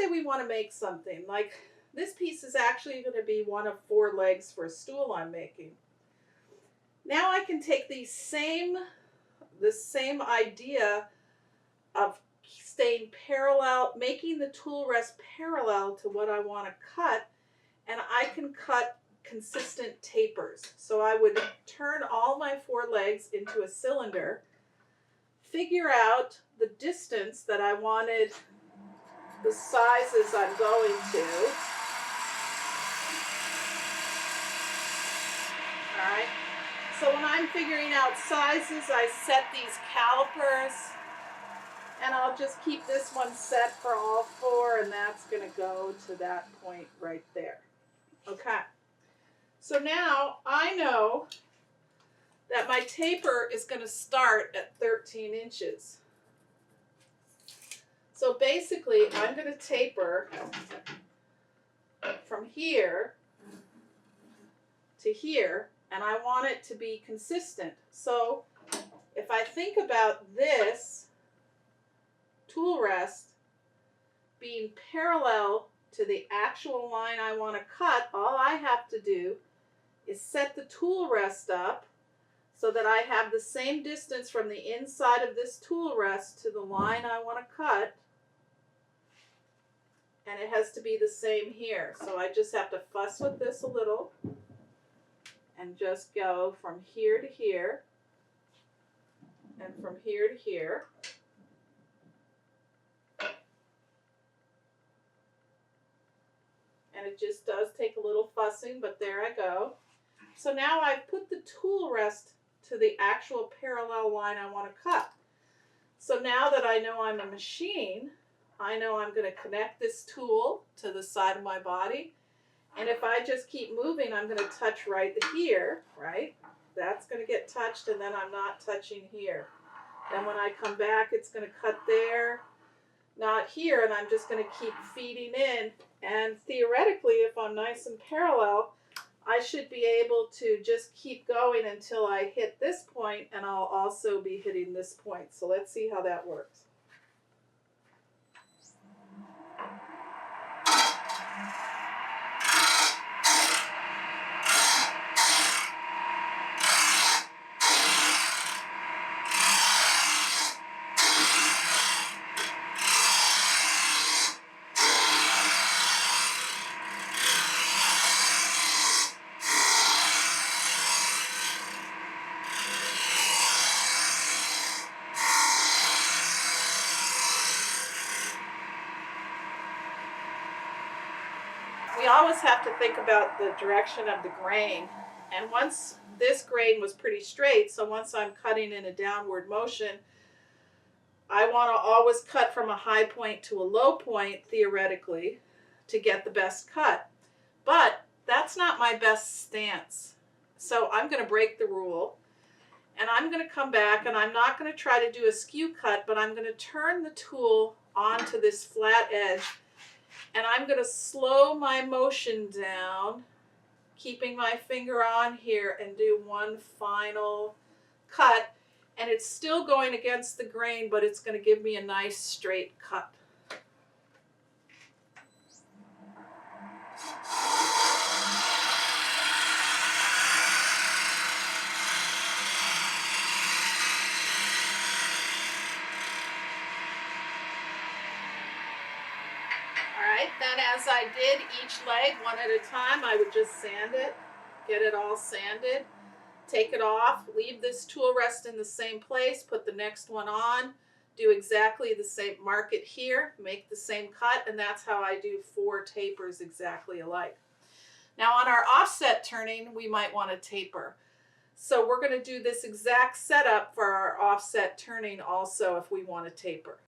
say we want to make something like this piece is actually going to be one of 4 legs for a stool I'm making. Now I can take the same idea of staying parallel, making the tool rest parallel to what I want to cut, and I can cut consistent tapers. So I would turn all my 4 legs into a cylinder, figure out the distance that I wanted, the sizes I'm going to. All right. So when I'm figuring out sizes, I set these calipers, and I'll just keep this one set for all 4, and that's going to go to that point right there. Okay. So now I know that my taper is going to start at 13 inches. So basically, I'm going to taper from here to here, and I want it to be consistent. So if I think about this tool rest being parallel to the actual line I want to cut, all I have to do is set the tool rest up so that I have the same distance from the inside of this tool rest to the line I want to cut. And it has to be the same here. So I just have to fuss with this a little and just go from here to here and from here to here. And it just does take a little fussing, but there I go. So now I've put the tool rest to the actual parallel line I want to cut. So now that I know I'm a machine, I know I'm going to connect this tool to the side of my body. And if I just keep moving, I'm going to touch right here, right? That's going to get touched, and then I'm not touching here. Then when I come back, it's going to cut there, not here, and I'm just going to keep feeding in. And theoretically, if I'm nice and parallel, I should be able to just keep going until I hit this point, and I'll also be hitting this point. So let's see how that works. We always have to think about the direction of the grain, and once this grain was pretty straight, so once I'm cutting in a downward motion, I want to always cut from a high point to a low point, theoretically, to get the best cut. But that's not my best stance. So I'm going to break the rule, and I'm going to come back, and I'm not going to try to do a skew cut, but I'm going to turn the tool onto this flat edge, and I'm going to slow my motion down, keeping my finger on here, and do one final cut. And it's still going against the grain, but it's going to give me a nice straight cut. Then as I did each leg one at a time, I would just sand it, get it all sanded, take it off, leave this tool rest in the same place, put the next one on, do exactly the same, mark it here, make the same cut, and that's how I do 4 tapers exactly alike. Now on our offset turning, we might want to taper. So we're going to do this exact setup for our offset turning also if we want to taper.